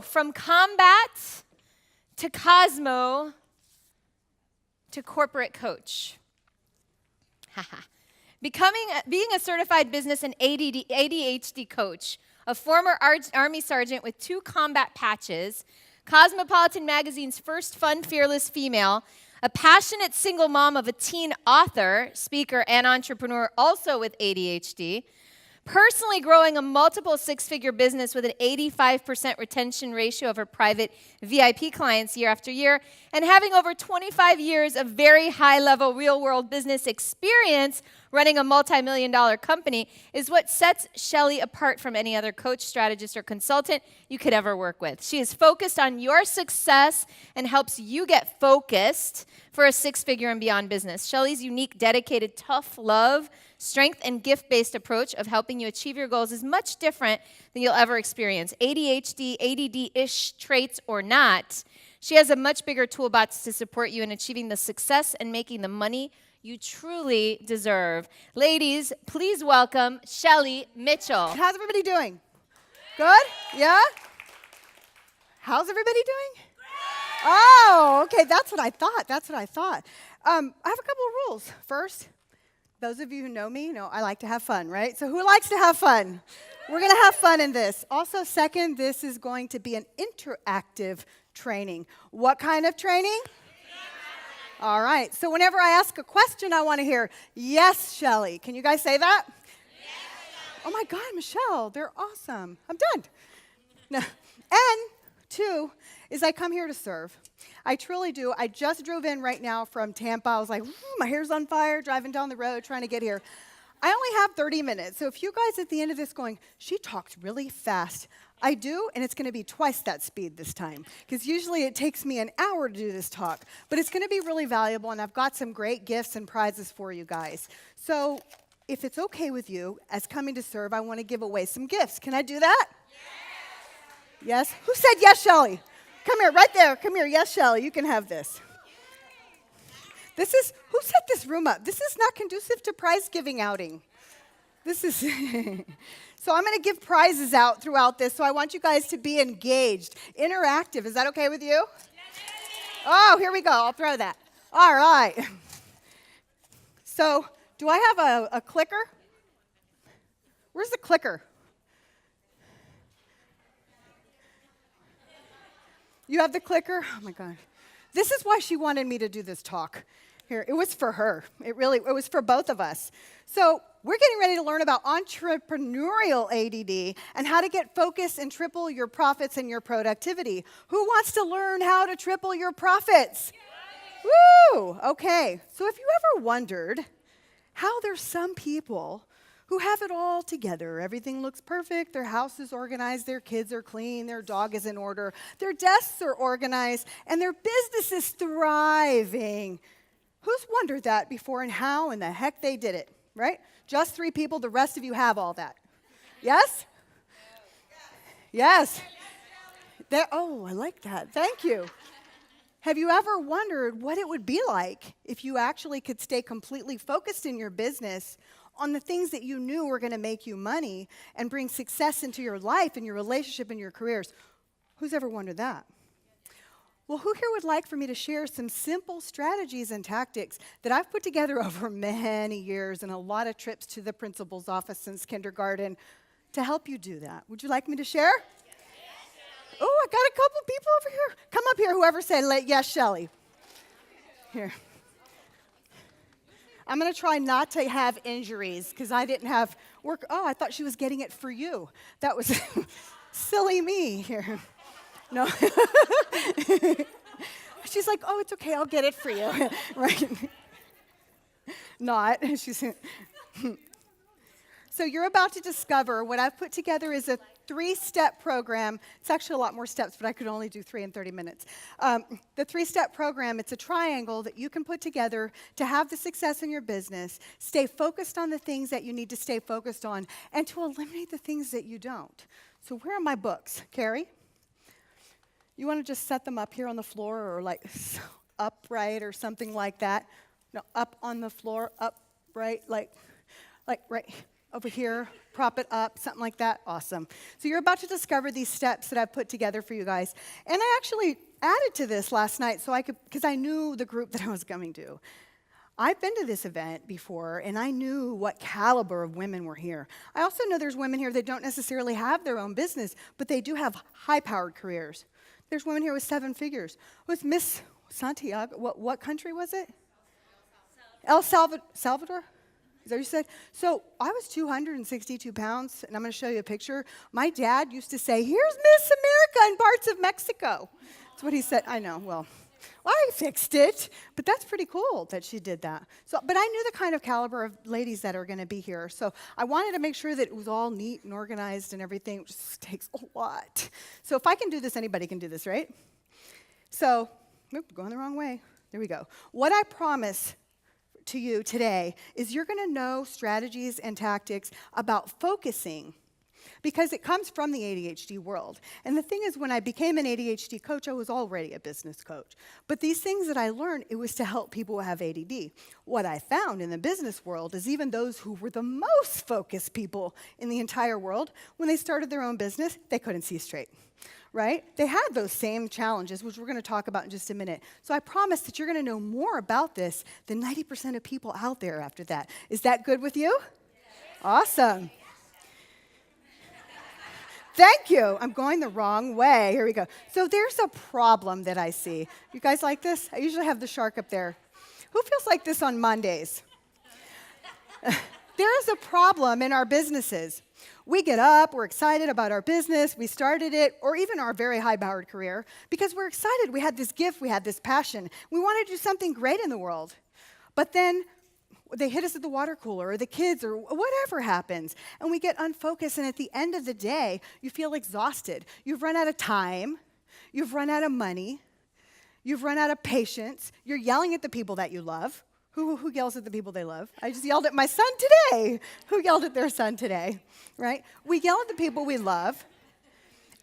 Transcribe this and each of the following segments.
From combat to Cosmo to corporate coach. Being a certified business and ADHD coach, a former Army sergeant with 2 combat patches, Cosmopolitan Magazine's first fun, fearless female, a passionate single mom of a teen author, speaker, and entrepreneur also with ADHD, personally growing a multiple 6-figure business with an 85% retention ratio of her private VIP clients year after year, and having over 25 years of very high-level real-world business experience running a multi-million-dollar company is what sets Shelley apart from any other coach, strategist, or consultant you could ever work with. She is focused on your success and helps you get focused for a 6-figure and beyond business. Shelley's unique, dedicated, tough love, strength, and gift-based approach of helping you achieve your goals is much different than you'll ever experience. ADHD, ADD-ish traits or not, she has a much bigger toolbox to support you in achieving the success and making the money you truly deserve. Ladies, please welcome Shelley Mitchell. How's everybody doing? Good? Yeah? How's everybody doing? Oh, okay, that's what I thought. I have a couple of rules. First, those of you who know me know I like to have fun, right? So who likes to have fun? We're going to have fun in this. Also, second, this is going to be an interactive training. What kind of training? All right, so whenever I ask a question, I want to hear, yes, Shelley. Can you guys say that? Yes, oh my God, Michelle, they're awesome. I'm done. No. And 2 is I come here to serve. I truly do. I just drove in right now from Tampa. I was like, my hair's on fire, driving down the road, trying to get here. I only have 30 minutes, so if you guys at the end of this going, she talks really fast, I do, and it's going to be twice that speed this time, because usually it takes me an hour to do this talk, but it's going to be really valuable, and I've got some great gifts and prizes for you guys. So if it's okay with you, as coming to serve, I want to give away some gifts. Can I do that? Yes? Yes? Who said yes, Shelley? Come here, right there. Come here. Yes, Shelley, you can have this. Who set this room up? This is not conducive to prize giving outing. This is, so I'm going to give prizes out throughout this, so I want you guys to be engaged, interactive. Is that okay with you? Oh, here we go. I'll throw that. All right. So, do I have a clicker? Where's the clicker? You have the clicker? Oh my God. This is why she wanted me to do this talk. Here, it was for her. It was for both of us. So we're getting ready to learn about entrepreneurial ADD and how to get focused and triple your profits and your productivity. Who wants to learn how to triple your profits? Woo! Okay. So if you ever wondered how there's some people who have it all together. Everything looks perfect. Their house is organized. Their kids are clean. Their dog is in order. Their desks are organized. And their business is thriving. Who's wondered that before and how in the heck they did it, right? Just 3 people. The rest of you have all that. Yes? Yes. Oh, I like that. Thank you. Have you ever wondered what it would be like if you actually could stay completely focused in your business on the things that you knew were going to make you money and bring success into your life and your relationship and your careers? Who's ever wondered that? Well, who here would like for me to share some simple strategies and tactics that I've put together over many years and a lot of trips to the principal's office since kindergarten to help you do that? Would you like me to share? Yes, oh, I got a couple people over here. Come up here, whoever said yes, Shelley. Here. I'm going to try not to have injuries because I didn't have work. Oh, I thought she was getting it for you. That was silly me here. No. She's like, oh, it's okay. I'll get it for you. Right? Not. She's. So you're about to discover what I've put together is a 3-step program. It's actually a lot more steps, but I could only do 3 in 30 minutes. The 3-step program, it's a triangle that you can put together to have the success in your business, stay focused on the things that you need to stay focused on, and to eliminate the things that you don't. So where are my books? Carrie? You want to just set them up here on the floor or like upright or something like that? No, up on the floor, upright, like right over here, prop it up, something like that. Awesome. So you're about to discover these steps that I've put together for you guys. And I actually added to this last night because I knew the group that I was coming to. I've been to this event before, and I knew what caliber of women were here. I also know there's women here that don't necessarily have their own business, but they do have high-powered careers. There's women here with 7 figures. Was Miss Santiago, what country was it? El Salvador? Is that what you said? So I was 262 pounds, and I'm going to show you a picture. My dad used to say, "Here's Miss America in parts of Mexico." That's what he said. I know, well, I fixed it, but that's pretty cool that she did that. But I knew the kind of caliber of ladies that are going to be here, so I wanted to make sure that it was all neat and organized and everything. It just takes a lot. So if I can do this, anybody can do this, right? So, going the wrong way. There we go. What I promise to you today is you're going to know strategies and tactics about focusing, because it comes from the ADHD world. And the thing is, when I became an ADHD coach, I was already a business coach. But these things that I learned, it was to help people who have ADD. What I found in the business world is even those who were the most focused people in the entire world, when they started their own business, they couldn't see straight. Right? They had those same challenges, which we're going to talk about in just a minute. So I promise that you're going to know more about this than 90% of people out there after that. Is that good with you? Yes. Awesome. Thank you. I'm going the wrong way. Here we go. So there's a problem that I see. You guys like this? I usually have the shark up there. Who feels like this on Mondays? There is a problem in our businesses. We get up, we're excited about our business, we started it, or even our very high-powered career, because we're excited. We had this gift, we had this passion. We want to do something great in the world. But then they hit us at the water cooler, or the kids, or whatever happens, and we get unfocused, and at the end of the day, you feel exhausted. You've run out of time, you've run out of money, you've run out of patience, you're yelling at the people that you love. Who yells at the people they love? I just yelled at my son today. Who yelled at their son today, right? We yell at the people we love,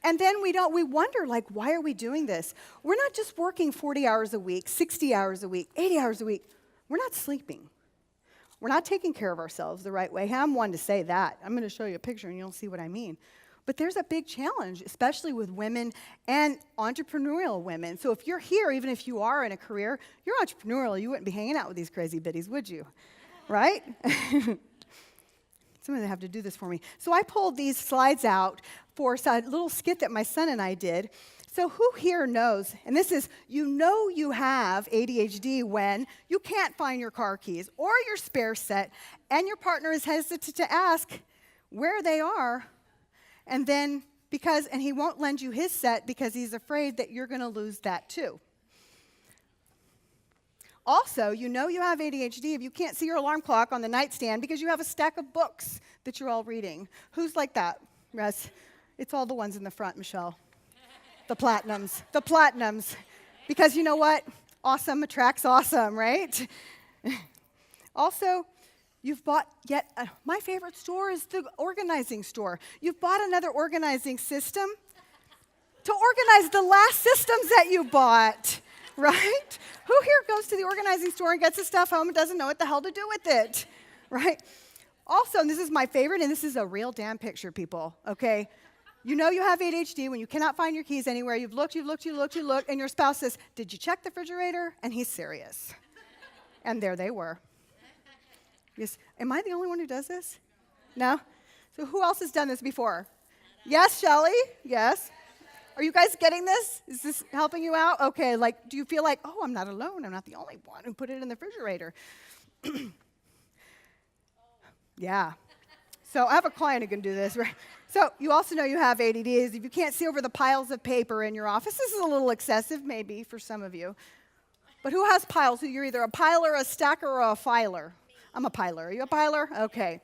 and then we wonder, like, why are we doing this? We're not just working 40 hours a week, 60 hours a week, 80 hours a week. We're not sleeping. We're not taking care of ourselves the right way. Hey, I'm one to say that. I'm going to show you a picture, and you'll see what I mean. But there's a big challenge, especially with women and entrepreneurial women. So if you're here, even if you are in a career, you're entrepreneurial. You wouldn't be hanging out with these crazy biddies, would you? Right? Somebody have to do this for me. So I pulled these slides out for a little skit that my son and I did. So who here knows, and this is, you know you have ADHD when you can't find your car keys or your spare set, and your partner is hesitant to ask where they are. And then, and he won't lend you his set because he's afraid that you're going to lose that too. Also, you know you have ADHD if you can't see your alarm clock on the nightstand because you have a stack of books that you're all reading. Who's like that? Yes. It's all the ones in the front, Michelle. The platinums. The platinums. Because you know what? Awesome attracts awesome, right? Also, you've bought my favorite store is the organizing store. You've bought another organizing system to organize the last systems that you bought, right? Who here goes to the organizing store and gets his stuff home and doesn't know what the hell to do with it, right? Also, and this is my favorite, and this is a real damn picture, people, okay? You know you have ADHD when you cannot find your keys anywhere. You've looked, and your spouse says, "Did you check the refrigerator?" And he's serious. And there they were. Yes. Am I the only one who does this? No? So who else has done this before? Yes, Shelley? Yes. Are you guys getting this? Is this helping you out? Okay, do you feel like, oh, I'm not alone. I'm not the only one who put it in the refrigerator. Yeah. So I have a client who can do this, right? So you also know you have ADD. If you can't see over the piles of paper in your office, this is a little excessive maybe for some of you. But who has piles? You're either a piler, a stacker, or a filer. I'm a piler. Are you a piler? Okay.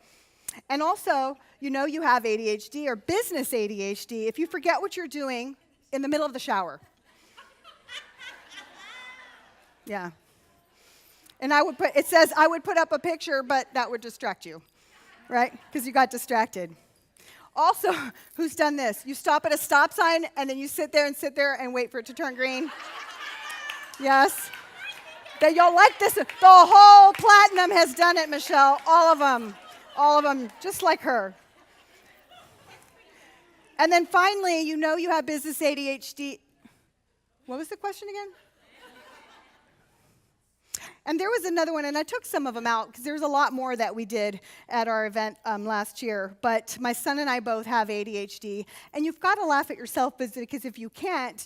And also, you know you have ADHD or business ADHD if you forget what you're doing in the middle of the shower. Yeah. And it says I would put up a picture, but that would distract you, right? Because you got distracted. Also, who's done this? You stop at a stop sign, and then you sit there and wait for it to turn green. Yes. Y'all like this. The whole platinum has done it, Michelle. All of them, just like her. And then finally, you know you have business ADHD. What was the question again? And there was another one, and I took some of them out because there's a lot more that we did at our event last year. But my son and I both have ADHD, and you've got to laugh at yourself because if you can't,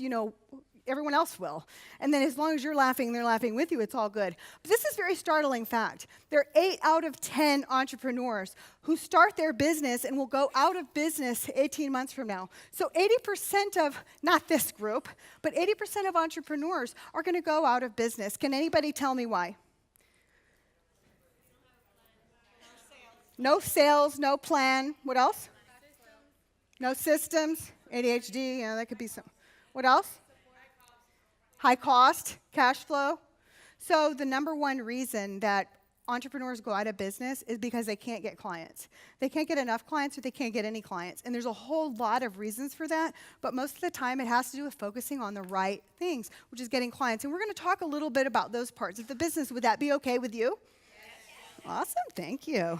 everyone else will. And then as long as you're laughing, they're laughing with you, it's all good. But this is a very startling fact. There are 8 out of 10 entrepreneurs who start their business and will go out of business 18 months from now. So 80% of, not this group, but 80% of entrepreneurs are going to go out of business. Can anybody tell me why? No sales, no plan. What else? No systems. ADHD, that could be some. What else? High cost, cash flow. So the number one reason that entrepreneurs go out of business is because they can't get clients. They can't get enough clients or they can't get any clients. And there's a whole lot of reasons for that, but most of the time it has to do with focusing on the right things, which is getting clients. And we're going to talk a little bit about those parts of the business. Would that be okay with you? Yes. Awesome, thank you.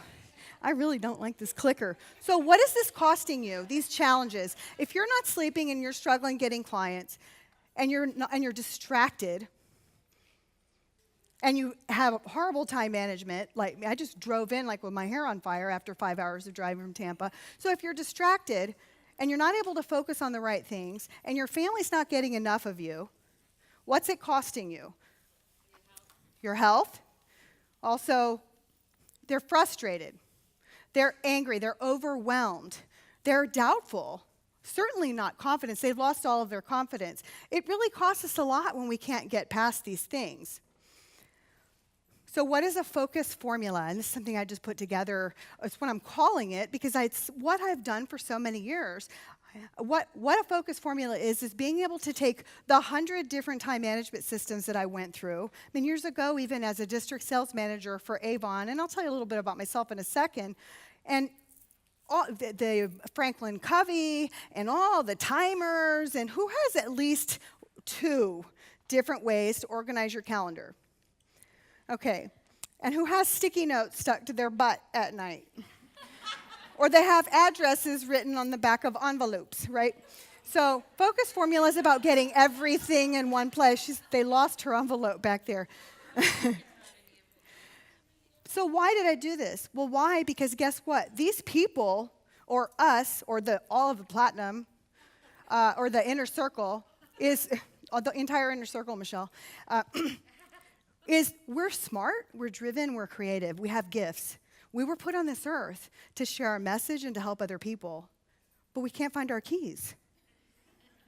I really don't like this clicker. So what is this costing you, these challenges? If you're not sleeping and you're struggling getting clients, and you're distracted, and you have horrible time management, like I just drove in with my hair on fire after 5 hours of driving from Tampa. So if you're distracted, and you're not able to focus on the right things, and your family's not getting enough of you, what's it costing you? Your health. Also, they're frustrated. They're angry. They're overwhelmed. They're doubtful. Certainly not confidence. They've lost all of their confidence. It really costs us a lot when we can't get past these things. So what is a focus formula? And this is something I just put together. It's what I'm calling it because it's what I've done for so many years. What a focus formula is being able to take the 100 different time management systems that I went through. I mean, years ago, even as a district sales manager for Avon, and I'll tell you a little bit about myself in a second, and all the Franklin Covey and all the timers, and who has at least 2 different ways to organize your calendar? Okay, and who has sticky notes stuck to their butt at night? Or they have addresses written on the back of envelopes, right? So focus formula is about getting everything in one place. They lost her envelope back there. So why did I do this? Well, why? Because guess what? These people, or us, or all of the platinum, or the inner circle, is the entire inner circle, Michelle, is we're smart, we're driven, we're creative, we have gifts. We were put on this earth to share our message and to help other people, but we can't find our keys.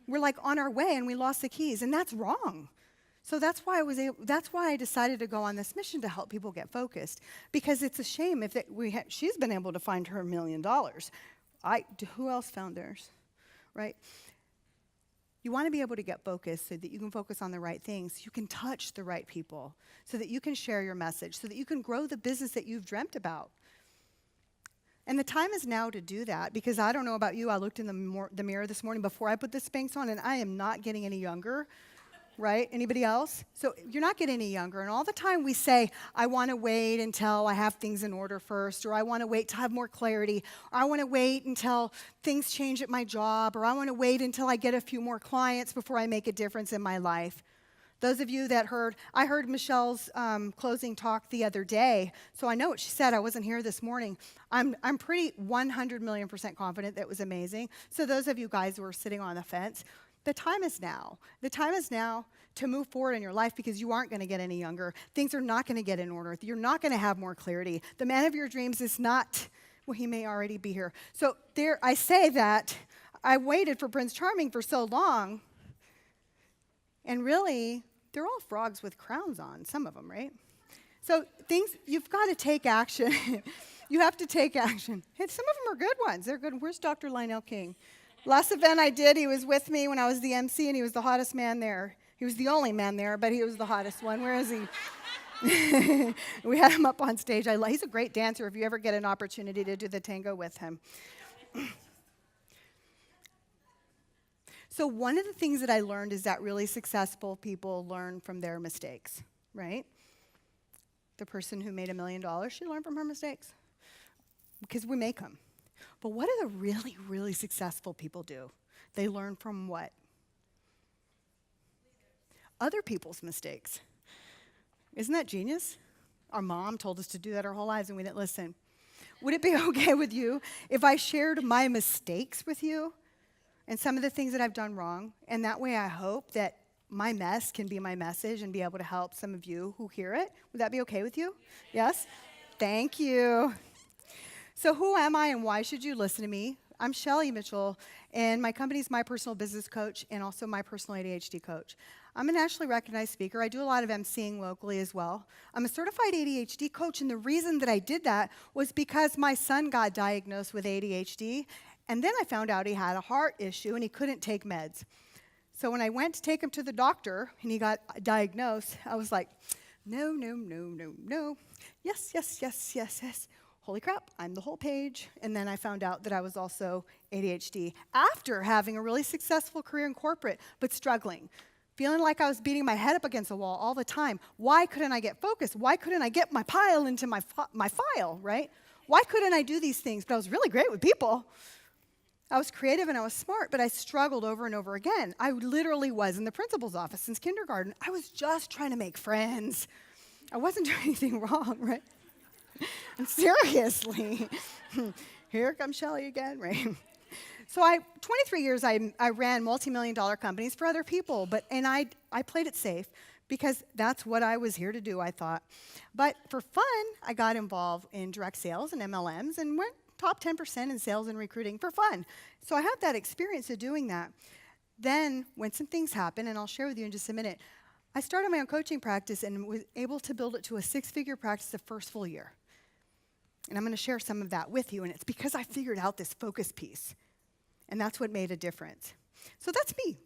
We're on our way and we lost the keys, and that's wrong. So that's why I decided to go on this mission to help people get focused, because it's a shame if she's been able to find her $1 million. Who else found theirs, right? You want to be able to get focused so that you can focus on the right things, you can touch the right people, so that you can share your message, so that you can grow the business that you've dreamt about. And the time is now to do that, because I don't know about you, I looked in the mirror this morning before I put the Spanx on, and I am not getting any younger. Right? Anybody else? So you're not getting any younger. And all the time we say, I want to wait until I have things in order first, or I want to wait to have more clarity, or I want to wait until things change at my job, or I want to wait until I get a few more clients before I make a difference in my life. Those of you that I heard Michelle's closing talk the other day, so I know what she said. I wasn't here this morning. I'm pretty 100,000,000% confident that was amazing. So those of you guys who are sitting on the fence, the time is now. The time is now to move forward in your life, because you aren't going to get any younger. Things are not going to get in order. You're not going to have more clarity. The man of your dreams is not, well, he may already be here. So I say that I waited for Prince Charming for so long, and really, they're all frogs with crowns on, some of them, right? So you've got to take action. You have to take action. And some of them are good ones. They're good. Where's Dr. Lionel King? Last event I did, he was with me when I was the MC, and he was the hottest man there. He was the only man there, but he was the hottest one. Where is he? We had him up on stage. He's a great dancer if you ever get an opportunity to do the tango with him. So one of the things that I learned is that really successful people learn from their mistakes, right? The person who made $1 million, she learned from her mistakes, because we make them. But what do the really, really successful people do? They learn from what? Other people's mistakes. Isn't that genius? Our mom told us to do that our whole lives and we didn't listen. Would it be okay with you if I shared my mistakes with you and some of the things that I've done wrong? And that way I hope that my mess can be my message and be able to help some of you who hear it. Would that be okay with you? Yes? Thank you. So who am I and why should you listen to me? I'm Shelley Mitchell, and my company is My Personal Business Coach and also My Personal ADHD Coach. I'm a nationally recognized speaker. I do a lot of emceeing locally as well. I'm a certified ADHD coach, and the reason that I did that was because my son got diagnosed with ADHD, and then I found out he had a heart issue and he couldn't take meds. So when I went to take him to the doctor and he got diagnosed, I was like, no, no, no, no, no. Yes, yes, yes, yes, yes. Holy crap, I'm the whole page. And then I found out that I was also ADHD after having a really successful career in corporate, but struggling. Feeling like I was beating my head up against a wall all the time. Why couldn't I get focused? Why couldn't I get my pile into my file, right? Why couldn't I do these things? But I was really great with people. I was creative and I was smart, but I struggled over and over again. I literally was in the principal's office since kindergarten. I was just trying to make friends. I wasn't doing anything wrong, right? And seriously, here comes Shelley again, right? So 23 years, I ran multi-million-dollar companies for other people, and I played it safe because that's what I was here to do, I thought. But for fun, I got involved in direct sales and MLMs and went top 10% in sales and recruiting for fun. So I had that experience of doing that. Then when some things happened, and I'll share with you in just a minute, I started my own coaching practice and was able to build it to a 6-figure practice the first full year. And I'm going to share some of that with you, and it's because I figured out this focus piece. And that's what made a difference. So that's me.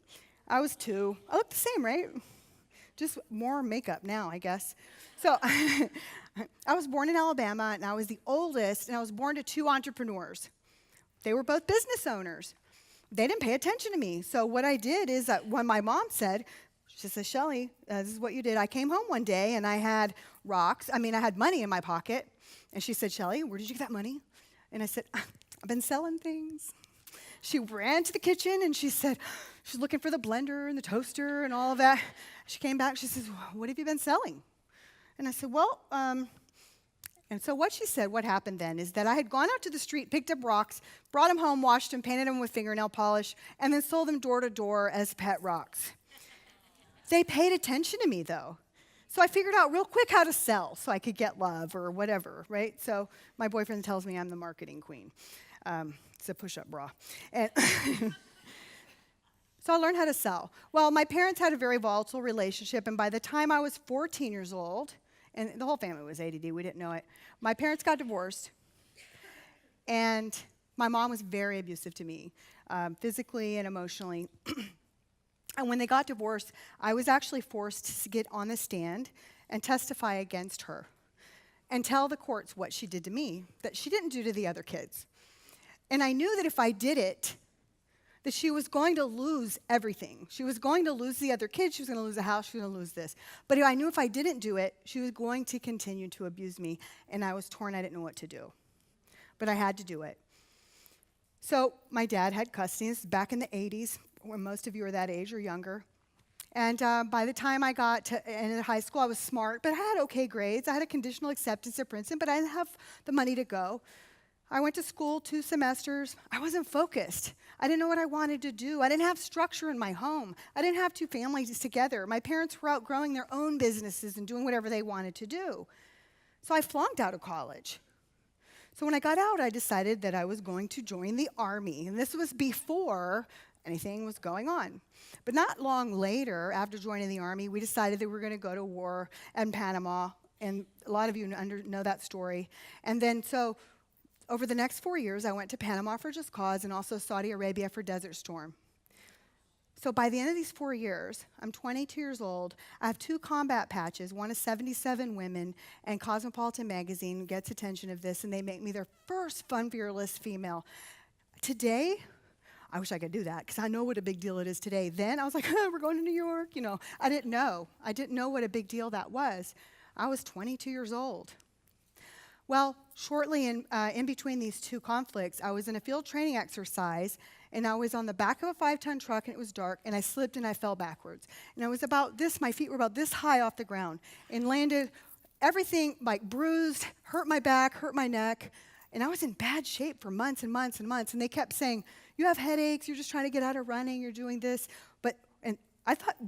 I was 2. I look the same, right? Just more makeup now, I guess. So I was born in Alabama, and I was the oldest, and I was born to 2 entrepreneurs. They were both business owners. They didn't pay attention to me. So what I did is that when my mom said, she said, Shelley, this is what you did. I came home one day, and I had I had money in my pocket. And she said, Shelley, where did you get that money? And I said, I've been selling things. She ran to the kitchen, and she said, she's looking for the blender and the toaster and all of that. She came back, she says, what have you been selling? And I said, well, and so what she said, what happened then, is that I had gone out to the street, picked up rocks, brought them home, washed them, painted them with fingernail polish, and then sold them door to door as pet rocks. They paid attention to me, though. So I figured out real quick how to sell so I could get love or whatever, right? So my boyfriend tells me I'm the marketing queen. It's a push-up bra. And so I learned how to sell. Well, my parents had a very volatile relationship, and by the time I was 14 years old, and the whole family was ADD, we didn't know it, my parents got divorced, and my mom was very abusive to me, physically and emotionally. And when they got divorced, I was actually forced to get on the stand and testify against her and tell the courts what she did to me that she didn't do to the other kids. And I knew that if I did it, that she was going to lose everything. She was going to lose the other kids. She was going to lose the house. She was going to lose this. But I knew if I didn't do it, she was going to continue to abuse me. And I was torn. I didn't know what to do. But I had to do it. So my dad had custody. This is back in the 80s, when most of you are that age or younger. And by the time I got to end of high school, I was smart, but I had okay grades. I had a conditional acceptance at Princeton, but I didn't have the money to go. I went to school 2 semesters. I wasn't focused. I didn't know what I wanted to do. I didn't have structure in my home. I didn't have 2 families together. My parents were out growing their own businesses and doing whatever they wanted to do. So I flunked out of college. So when I got out, I decided that I was going to join the Army. And this was before anything was going on. But not long later, after joining the Army, we decided that we were going to go to war in Panama. And a lot of you know that story. And then so over the next 4 years, I went to Panama for Just Cause and also Saudi Arabia for Desert Storm. So by the end of these 4 years, I'm 22 years old. I have 2 combat patches. One is 77 women, and Cosmopolitan magazine gets attention of this, and they make me their first fun, fearless female. Today, I wish I could do that because I know what a big deal it is today. Then I was like, we're going to New York. You know, I didn't know. I didn't know what a big deal that was. I was 22 years old. Well, shortly in between these two conflicts, I was in a field training exercise, and I was on the back of a 5-ton truck, and it was dark, and I slipped and I fell backwards. And I was about this, my feet were about this high off the ground, and landed, everything like bruised, hurt my back, hurt my neck, and I was in bad shape for months and months and months, and they kept saying, you have headaches, you're just trying to get out of running, you're doing this,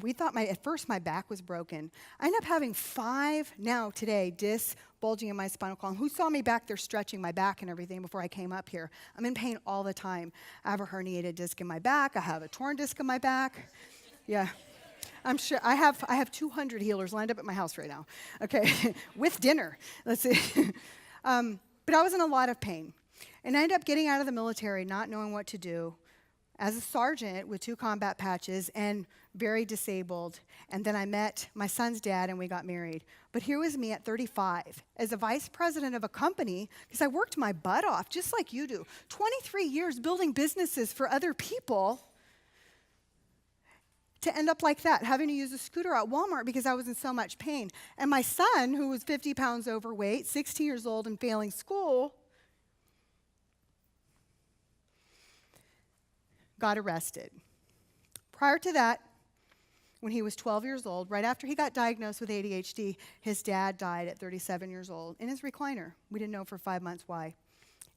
we thought at first my back was broken. I ended up having 5 now today discs bulging in my spinal column. Who saw me back there stretching my back and everything before I came up here? I'm in pain all the time. I have a herniated disc in my back. I have a torn disc in my back. Yeah. I'm sure I have 200 healers lined up at my house right now. Okay, with dinner. Let's see. But I was in a lot of pain. And I ended up getting out of the military, not knowing what to do, as a sergeant with 2 combat patches and very disabled. And then I met my son's dad and we got married. But here was me at 35 as a vice president of a company, because I worked my butt off, just like you do. 23 years building businesses for other people, to end up like that, having to use a scooter at Walmart because I was in so much pain. And my son, who was 50 pounds overweight, 16 years old and failing school, got arrested. Prior to that, when he was 12 years old, right after he got diagnosed with ADHD, his dad died at 37 years old in his recliner. We didn't know for 5 months why.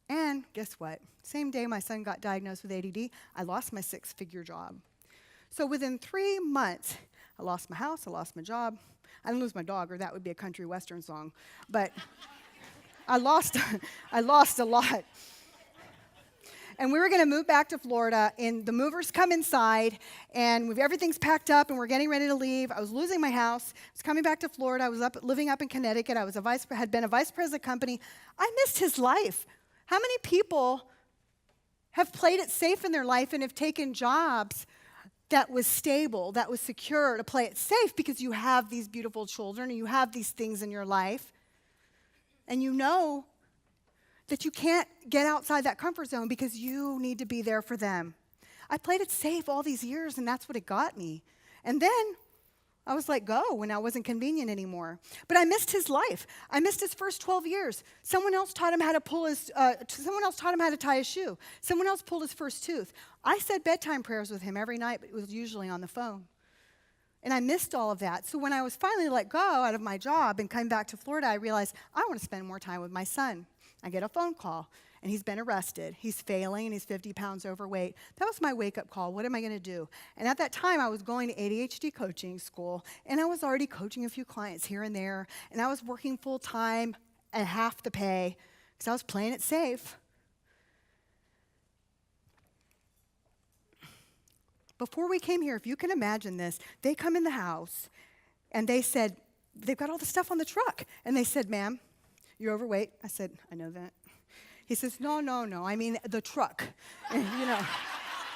And guess what? Same day my son got diagnosed with ADD, I lost my 6-figure job. So within 3 months, I lost my house, I lost my job. I didn't lose my dog, or that would be a country western song. But I lost a lot. And we were going to move back to Florida, and the movers come inside, and everything's packed up, and we're getting ready to leave. I was losing my house. I was coming back to Florida. I was living up in Connecticut. I had been a vice president of a company. I missed his life. How many people have played it safe in their life and have taken jobs that was stable, that was secure, to play it safe because you have these beautiful children and you have these things in your life, and you know that you can't get outside that comfort zone because you need to be there for them. I played it safe all these years, and that's what it got me. And then I was let go when I wasn't convenient anymore. But I missed his life. I missed his first 12 years. Someone else taught him how to tie his shoe. Someone else pulled his first tooth. I said bedtime prayers with him every night, but it was usually on the phone. And I missed all of that. So when I was finally let go out of my job and came back to Florida, I realized I want to spend more time with my son. I get a phone call, and he's been arrested. He's failing, and he's 50 pounds overweight. That was my wake-up call. What am I going to do? And at that time, I was going to ADHD Coaching school, and I was already coaching a few clients here and there, and I was working full-time at half the pay because I was playing it safe. Before we came here, if you can imagine this, they come in the house, and they said, they've got all the stuff on the truck. And they said, ma'am, you're overweight. I said, I know that. He says, no, I mean the truck. And,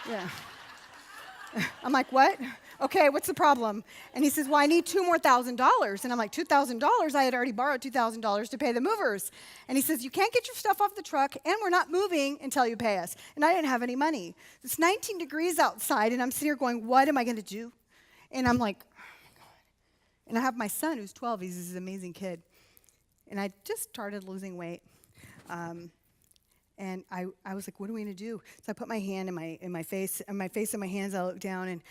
yeah. I'm like, what? Okay, what's the problem? And he says, well, I need $2,000 more. And I'm like, $2,000? I had already borrowed $2,000 to pay the movers. And he says, you can't get your stuff off the truck, and we're not moving until you pay us. And I didn't have any money. It's 19 degrees outside, and I'm sitting here going, what am I going to do? And I'm like, oh my God. And I have my son who's 12. He's this amazing kid. And I just started losing weight. And I was like, what are we going to do? So I put my hand in my face and my hands. I look down, and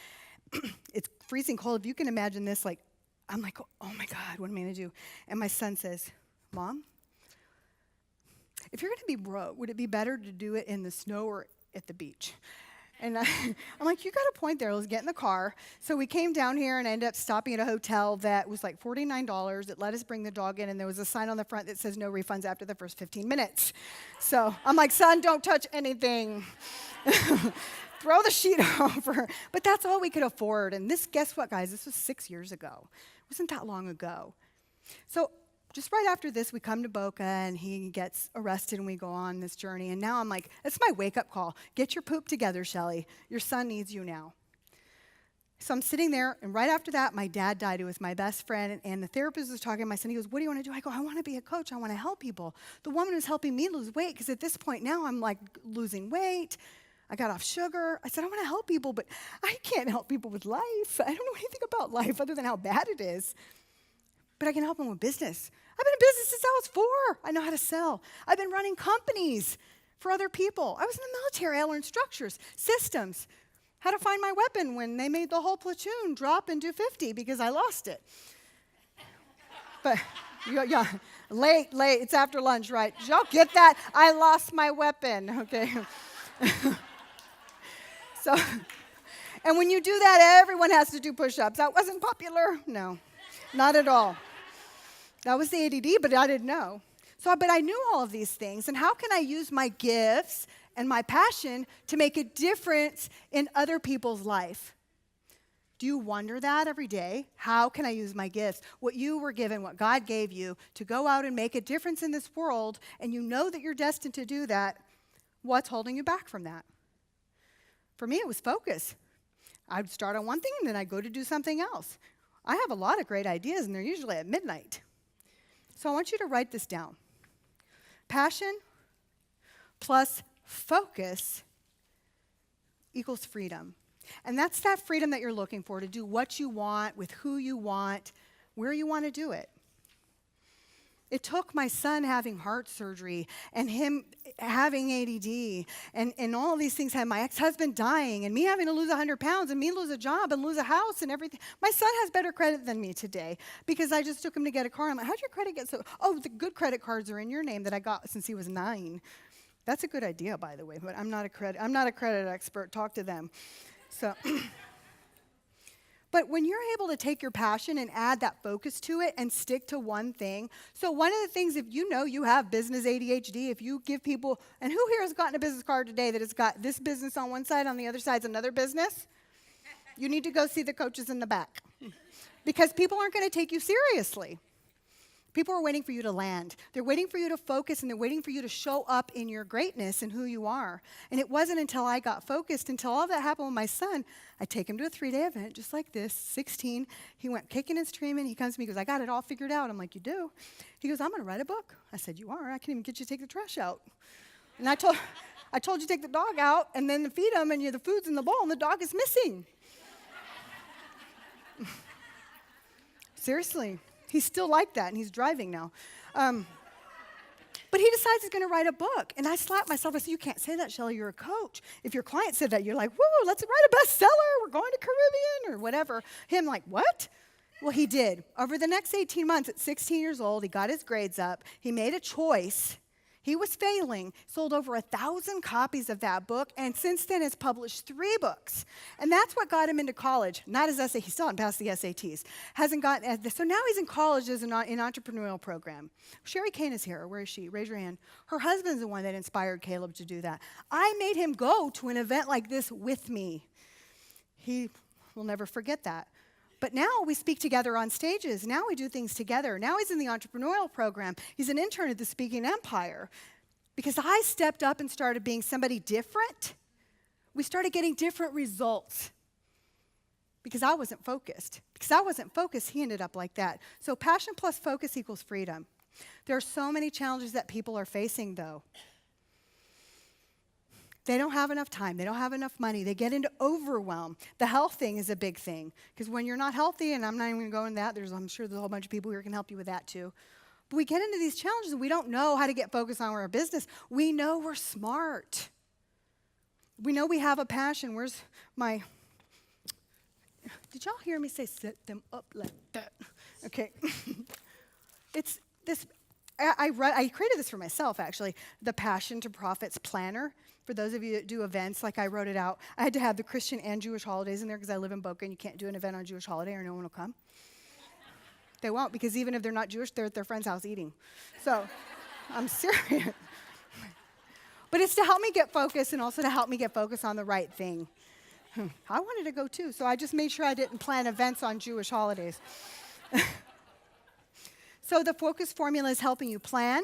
it's freezing cold. If you can imagine this, like, I'm like, oh my God, what am I going to do? And my son says, Mom, if you're going to be broke, would it be better to do it in the snow or at the beach? And I'm like, you got a point there. Let's get in the car. So we came down here and I ended up stopping at a hotel that was like $49. It let us bring the dog in, and there was a sign on the front that says no refunds after the first 15 minutes. So I'm like, son, don't touch anything. Throw the sheet over. But that's all we could afford. And guess what, guys? This was 6 years ago. It wasn't that long ago. So just right after this, we come to Boca, and he gets arrested, and we go on this journey. And now I'm like, it's my wake-up call. Get your poop together, Shelley. Your son needs you now. So I'm sitting there, and right after that, my dad died. He was my best friend, and the therapist was talking to my son. He goes, what do you want to do? I go, I want to be a coach. I want to help people. The woman was helping me lose weight, because at this point now I'm like losing weight. I got off sugar. I said, I want to help people, but I can't help people with life. I don't know anything about life other than how bad it is. but I can help them with business. I've been in business since I was 4. I know how to sell. I've been running companies for other people. I was in the military. I learned structures, systems, how to find my weapon when they made the whole platoon drop and do 50 because I lost it. But, yeah, late, it's after lunch, right? Did y'all get that? I lost my weapon, okay? So, and when you do that, everyone has to do push-ups. That wasn't popular? No, not at all. That was the ADD, but I didn't know. But I knew all of these things. And how can I use my gifts and my passion to make a difference in other people's life? Do you wonder that every day? How can I use my gifts? What you were given, what God gave you, to go out and make a difference in this world, and you know that you're destined to do that, what's holding you back from that? For me, it was focus. I'd start on one thing, and then I'd go to do something else. I have a lot of great ideas, and they're usually at midnight. So I want you to write this down. Passion plus focus equals freedom. And that's that freedom that you're looking for, to do what you want, with who you want, where you want to do it. It took my son having heart surgery and him having ADD and all these things, had my ex-husband dying and me having to lose 100 pounds and me lose a job and lose a house and everything. My son has better credit than me today because I just took him to get a car. I'm like, how'd your credit get so? Oh, the good credit cards are in your name that I got since he was 9. That's a good idea, by the way, but I'm not a credit expert. Talk to them. So, but when you're able to take your passion and add that focus to it and stick to one thing. So one of the things, if you know you have business ADHD, if you give people, and who here has gotten a business card today that has got this business on one side, on the other side's another business? You need to go see the coaches in the back because people aren't going to take you seriously. People are waiting for you to land. They're waiting for you to focus, and they're waiting for you to show up in your greatness and who you are. And it wasn't until I got focused, until all that happened with my son, I take him to a 3-day event just like this, 16. He went kicking and screaming. He comes to me, he goes, I got it all figured out. I'm like, you do? He goes, I'm going to write a book. I said, you are? I can't even get you to take the trash out. And I told you to take the dog out and then feed him, and the food's in the bowl, and the dog is missing. Seriously. He's still like that, and he's driving now. But he decides he's going to write a book. And I slapped myself. I said, you can't say that, Shelley. You're a coach. If your client said that, you're like, whoa, let's write a bestseller. We're going to Caribbean or whatever. Him like, what? Well, he did. Over the next 18 months, at 16 years old, he got his grades up. He made a choice. He was failing, sold over 1,000 copies of that book, and since then has published 3 books. And that's what got him into college. Not his SAT. He still hasn't passed the SATs. So now he's in college as in entrepreneurial program. Sherry Kane is here. Where is she? Raise your hand. Her husband's the one that inspired Caleb to do that. I made him go to an event like this with me. He will never forget that. But now we speak together on stages. Now we do things together. Now he's in the entrepreneurial program. He's an intern at the Speaking Empire. Because I stepped up and started being somebody different, we started getting different results. Because I wasn't focused. Because I wasn't focused, he ended up like that. So passion plus focus equals freedom. There are so many challenges that people are facing, though. They don't have enough time. They don't have enough money. They get into overwhelm. The health thing is a big thing. Because when you're not healthy, and I'm not even going to go into that, I'm sure there's a whole bunch of people here who can help you with that too. But we get into these challenges, and we don't know how to get focused on our business. We know we're smart. We know we have a passion. Where's my... Did y'all hear me say set them up like that? Okay. It's this... I created this for myself, actually, the Passion to Profits Planner. For those of you that do events, like I wrote it out. I had to have the Christian and Jewish holidays in there because I live in Boca, and you can't do an event on a Jewish holiday or no one will come. They won't, because even if they're not Jewish, they're at their friend's house eating. So I'm serious. But it's to help me get focused and also to help me get focused on the right thing. I wanted to go too, so I just made sure I didn't plan events on Jewish holidays. So the focus formula is helping you plan,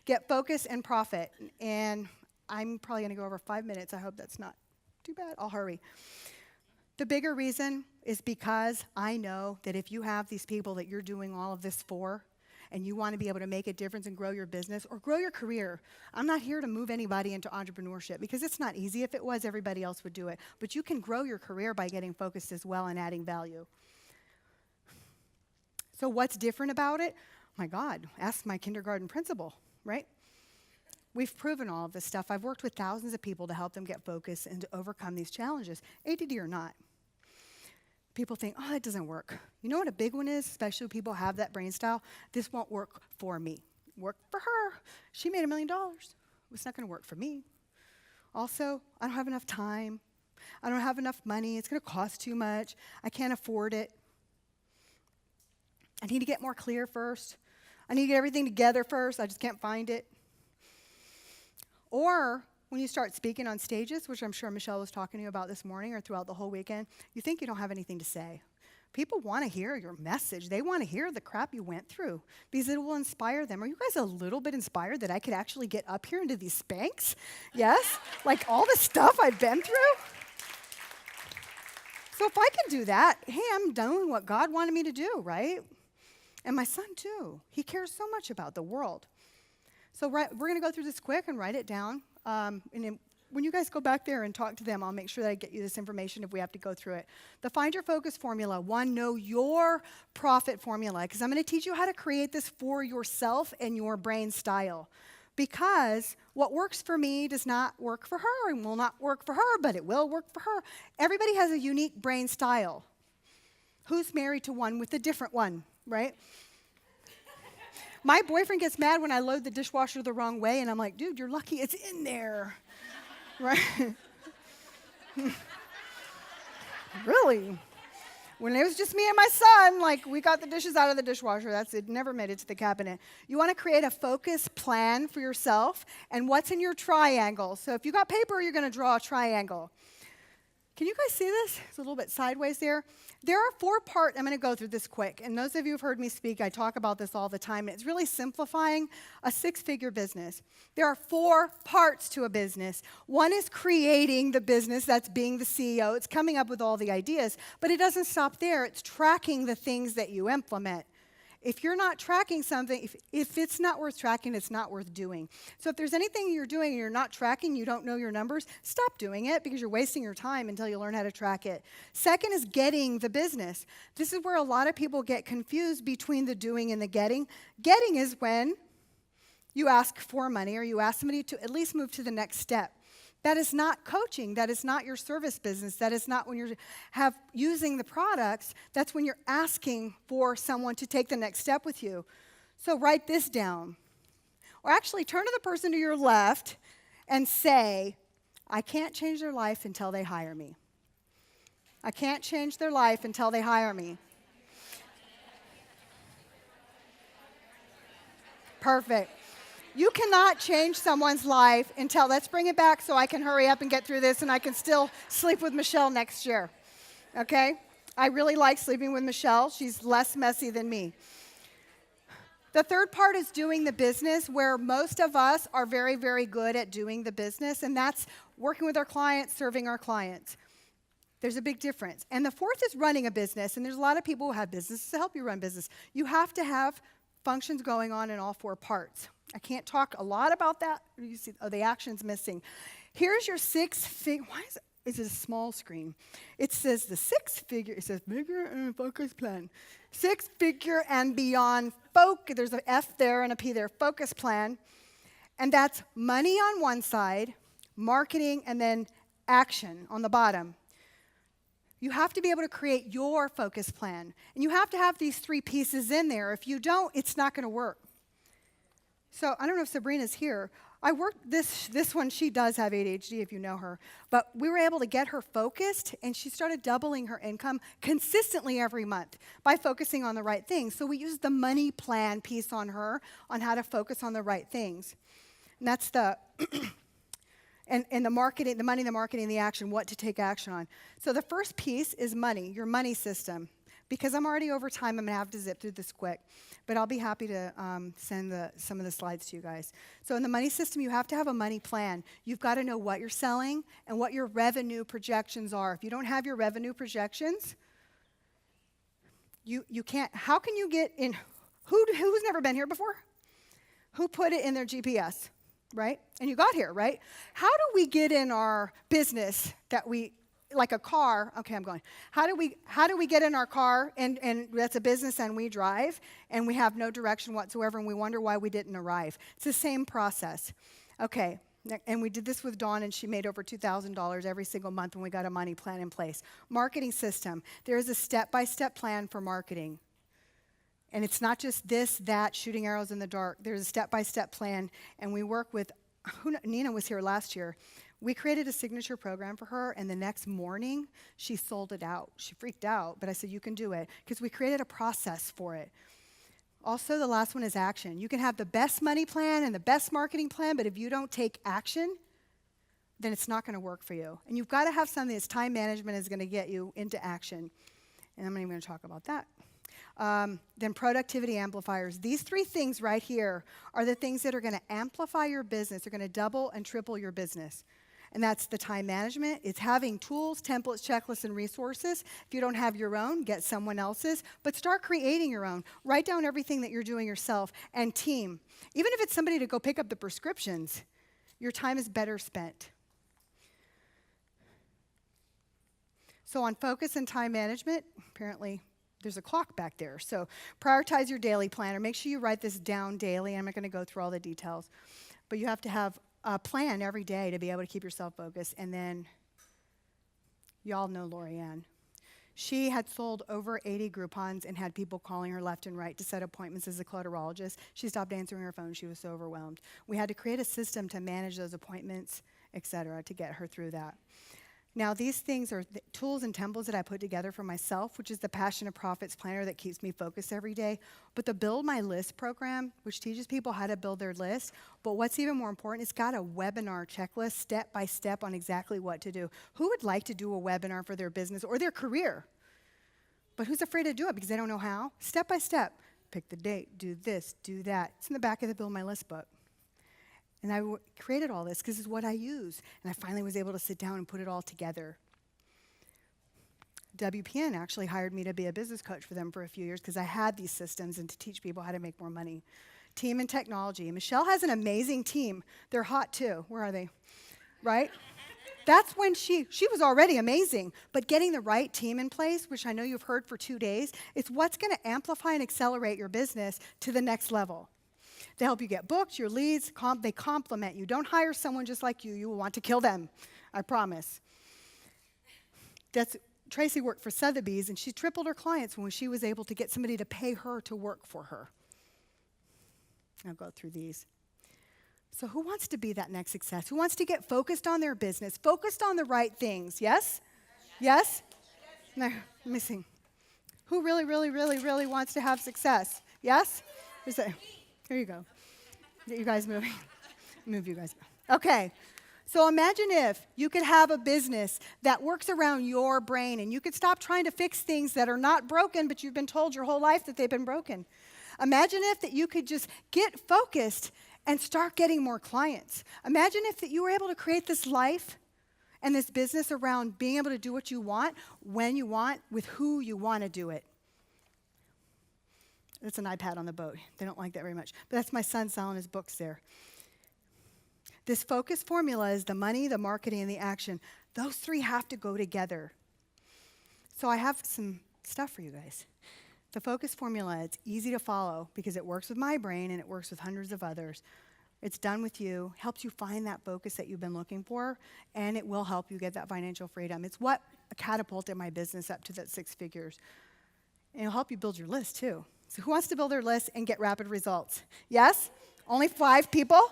get focus, and profit. And I'm probably going to go over 5 minutes. I hope that's not too bad. I'll hurry. The bigger reason is because I know that if you have these people that you're doing all of this for, and you want to be able to make a difference and grow your business or grow your career, I'm not here to move anybody into entrepreneurship because it's not easy. If it was, everybody else would do it. But you can grow your career by getting focused as well and adding value. So what's different about it? My God, ask my kindergarten principal, right? We've proven all of this stuff. I've worked with thousands of people to help them get focused and to overcome these challenges, ADD or not. People think, oh, that doesn't work. You know what a big one is, especially when people have that brain style? This won't work for me. Work for her. She made $1 million. It's not going to work for me. Also, I don't have enough time. I don't have enough money. It's going to cost too much. I can't afford it. I need to get more clear first. I need to get everything together first. I just can't find it. Or when you start speaking on stages, which I'm sure Michelle was talking to you about this morning or throughout the whole weekend, you think you don't have anything to say. People want to hear your message. They want to hear the crap you went through because it will inspire them. Are you guys a little bit inspired that I could actually get up here into these spanks? Yes? Like all the stuff I've been through? So if I can do that, hey, I'm doing what God wanted me to do, right? And my son too. He cares so much about the world. So we're going to go through this quick and write it down. And then when you guys go back there and talk to them, I'll make sure that I get you this information if we have to go through it. The Find Your Focus formula. 1, know your profit formula. Because I'm going to teach you how to create this for yourself and your brain style. Because what works for me does not work for her and will not work for her, but it will work for her. Everybody has a unique brain style. Who's married to one with a different one, right? My boyfriend gets mad when I load the dishwasher the wrong way, and I'm like, dude, you're lucky it's in there, right? Really? When it was just me and my son, like, we got the dishes out of the dishwasher. That's it. Never made it to the cabinet. You want to create a focus plan for yourself and what's in your triangle. So if you got paper, you're going to draw a triangle. Can you guys see this? It's a little bit sideways there. There are 4 parts. I'm going to go through this quick. And those of you who've heard me speak, I talk about this all the time. It's really simplifying a 6-figure business. There are 4 parts to a business. One is creating the business. That's being the CEO. It's coming up with all the ideas. But it doesn't stop there. It's tracking the things that you implement. If you're not tracking something, if it's not worth tracking, it's not worth doing. So if there's anything you're doing and you're not tracking, you don't know your numbers, stop doing it because you're wasting your time until you learn how to track it. Second is getting the business. This is where a lot of people get confused between the doing and the getting. Getting is when you ask for money or you ask somebody to at least move to the next step. That is not coaching. That is not your service business. That is not when you're using the products. That's when you're asking for someone to take the next step with you. So write this down. Or actually turn to the person to your left and say, I can't change their life until they hire me. I can't change their life until they hire me. Perfect. You cannot change someone's life until, let's bring it back so I can hurry up and get through this and I can still sleep with Michelle next year, okay? I really like sleeping with Michelle. She's less messy than me. The third part is doing the business, where most of us are very, very good at doing the business, and that's working with our clients, serving our clients. There's a big difference. And the fourth is running a business, and there's a lot of people who have businesses to help you run business. You have to have functions going on in all 4 parts. I can't talk a lot about that. You see, the action's missing. Here's your 6-figure. Why is it a small screen? It says the 6-figure. It says figure and focus plan. 6-figure and beyond focus. There's an F there and a P there. Focus plan, and that's money on one side, marketing, and then action on the bottom. You have to be able to create your focus plan, and you have to have these 3 pieces in there. If you don't, it's not going to work. So I don't know if Sabrina's here. I worked this one. She does have ADHD, if you know her. But we were able to get her focused, and she started doubling her income consistently every month by focusing on the right things. So we used the money plan piece on her on how to focus on the right things. And that's the and the marketing, the money, the marketing, the action, what to take action on. So the first piece is money, your money system. Because I'm already over time, I'm going to have to zip through this quick. But I'll be happy to send some of the slides to you guys. So in the money system, you have to have a money plan. You've got to know what you're selling and what your revenue projections are. If you don't have your revenue projections, you can't. How can you get in? Who's never been here before? Who put it in their GPS, right? And you got here, right? How do we get in our business that we like a car, okay, I'm going. How do we get in our car and that's a business and we drive and we have no direction whatsoever and we wonder why we didn't arrive? It's the same process. Okay, and we did this with Dawn and she made over $2,000 every single month when we got a money plan in place. Marketing system. There is a step-by-step plan for marketing. And it's not just this, that, shooting arrows in the dark. There's a step-by-step plan and we work with, Nina was here last year. We created a signature program for her, and the next morning, she sold it out. She freaked out, but I said, you can do it, because we created a process for it. Also, the last one is action. You can have the best money plan and the best marketing plan, but if you don't take action, then it's not going to work for you. And you've got to have something that's time management is going to get you into action. And I'm not even going to talk about that. Then productivity amplifiers. These three things right here are the things that are going to amplify your business. They're going to double and triple your business. And that's the time management. It's having tools, templates, checklists, and resources. If you don't have your own, get someone else's. But start creating your own. Write down everything that you're doing yourself. And team. Even if it's somebody to go pick up the prescriptions, your time is better spent. So on focus and time management, apparently there's a clock back there. So prioritize your daily planner. Make sure you write this down daily. I'm not going to go through all the details. But you have to have a plan every day to be able to keep yourself focused. And then, y'all know Lorianne. She had sold over 80 Groupons and had people calling her left and right to set appointments as a clutterologist. She stopped answering her phone. She was so overwhelmed. We had to create a system to manage those appointments, et cetera, to get her through that. Now, these things are tools and templates that I put together for myself, which is the Passion of Profits planner that keeps me focused every day. But the Build My List program, which teaches people how to build their list. But what's even more important, it's got a webinar checklist, step by step, on exactly what to do. Who would like to do a webinar for their business or their career? But who's afraid to do it because they don't know how? Step by step. Pick the date, do this, do that. It's in the back of the Build My List book. And I created all this because it's what I use. And I finally was able to sit down and put it all together. WPN actually hired me to be a business coach for them for a few years because I had these systems and to teach people how to make more money. Team and technology. Michelle has an amazing team. They're hot too. Where are they? Right? That's when she was already amazing. But getting the right team in place, which I know you've heard for 2 days, is what's going to amplify and accelerate your business to the next level. They help you get booked, your leads, they complement you. Don't hire someone just like you. You will want to kill them, I promise. Tracy worked for Sotheby's, and she tripled her clients when she was able to get somebody to pay her to work for her. I'll go through these. So who wants to be that next success? Who wants to get focused on their business, focused on the right things? Yes? Yes? No, missing. Who really, really, really, really wants to have success? Yes? Here you go. You guys moving? Move you guys. Okay. So imagine if you could have a business that works around your brain and you could stop trying to fix things that are not broken, but you've been told your whole life that they've been broken. Imagine if that you could just get focused and start getting more clients. Imagine if that you were able to create this life and this business around being able to do what you want, when you want, with who you want to do it. That's an iPad on the boat. They don't like that very much. But that's my son selling his books there. This focus formula is the money, the marketing, and the action. Those three have to go together. So I have some stuff for you guys. The focus formula, it's easy to follow because it works with my brain and it works with hundreds of others. It's done with you, helps you find that focus that you've been looking for, and it will help you get that financial freedom. It's what catapulted my business up to that 6 figures. And it'll help you build your list too. So who wants to build their list and get rapid results? Yes? Only 5 people?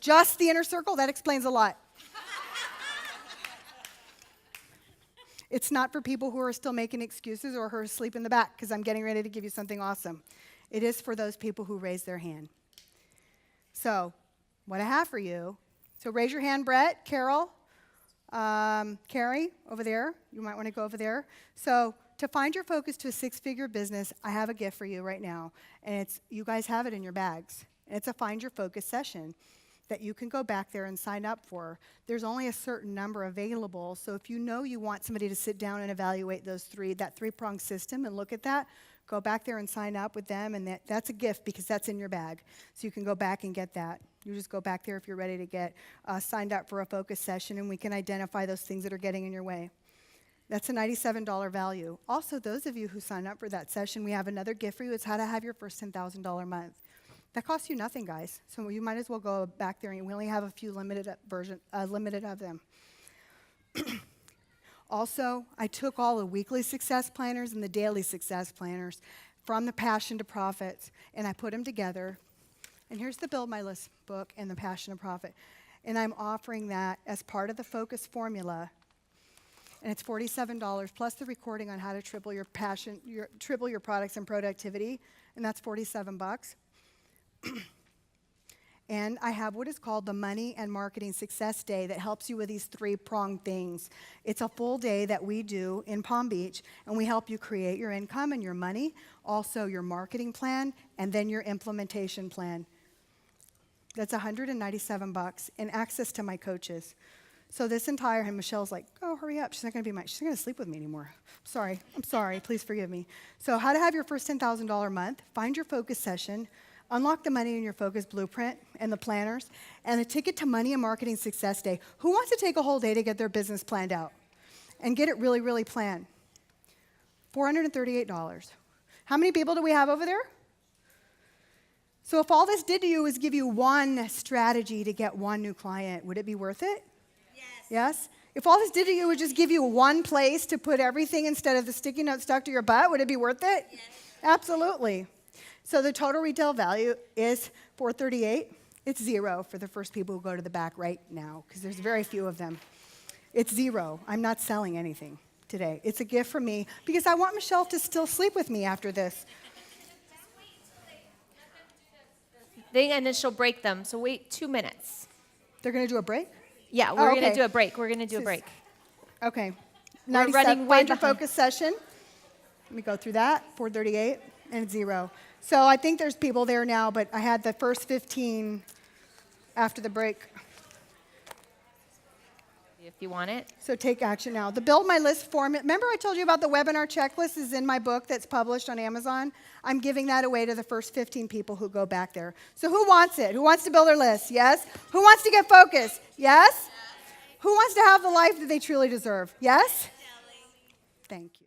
Just the inner circle? That explains a lot. It's not for people who are still making excuses or who are asleep in the back because I'm getting ready to give you something awesome. It is for those people who raise their hand. So what I have for you, so raise your hand, Brett, Carol, Carrie, over there. You might want to go over there. So to find your focus to a 6-figure business, I have a gift for you right now. And it's, you guys have it in your bags. And it's a Find Your Focus session that you can go back there and sign up for. There's only a certain number available, so if you know you want somebody to sit down and evaluate that 3-pronged system and look at that, go back there and sign up with them, and that's a gift because that's in your bag. So you can go back and get that. You just go back there if you're ready to get signed up for a focus session, and we can identify those things that are getting in your way. That's a $97 value. Also, those of you who sign up for that session, we have another gift for you. It's how to have your first $10,000 month. That costs you nothing, guys. So you might as well go back there, and we only have a few limited of them. Also, I took all the weekly success planners and the daily success planners from the Passion to Profits, and I put them together. And here's the Build My List book and the Passion to Profit. And I'm offering that as part of the Focus formula. And it's $47 plus the recording on how to triple your products and productivity, and that's $47. And I have what is called the Money and Marketing Success Day that helps you with these three-pronged things. It's a full day that we do in Palm Beach, and we help you create your income and your money, also your marketing plan, and then your implementation plan. That's $197 and access to my coaches. So this entire, and Michelle's like, oh, hurry up. She's not going to sleep with me anymore. I'm sorry. Please forgive me. So how to have your first $10,000 month, find your focus session, unlock the money in your focus blueprint and the planners, and a ticket to Money and Marketing Success Day. Who wants to take a whole day to get their business planned out and get it really, really planned? $438. How many people do we have over there? So if all this did to you was give you one strategy to get one new client, would it be worth it? Yes? If all this did to you was just give you one place to put everything instead of the sticky note stuck to your butt, would it be worth it? Yes. Absolutely. So the total retail value is $438. It's zero for the first people who go to the back right now, because there's very few of them. It's zero. I'm not selling anything today. It's a gift from me because I want Michelle to still sleep with me after this. And then she'll break them. So wait 2 minutes. They're going to do a break? Yeah, we're going to do a break. We're going to do a break. Okay. We're running way Find your behind. focus session. Let me go through that. 438 and zero. So I think there's people there now, but I had the first 15 after the break. If you want it. So take action now. The Build My List form, remember I told you about the webinar checklist is in my book that's published on Amazon? I'm giving that away to the first 15 people who go back there. So who wants it? Who wants to build their list? Yes? Who wants to get focused? Yes? Who wants to have the life that they truly deserve? Yes? Thank you.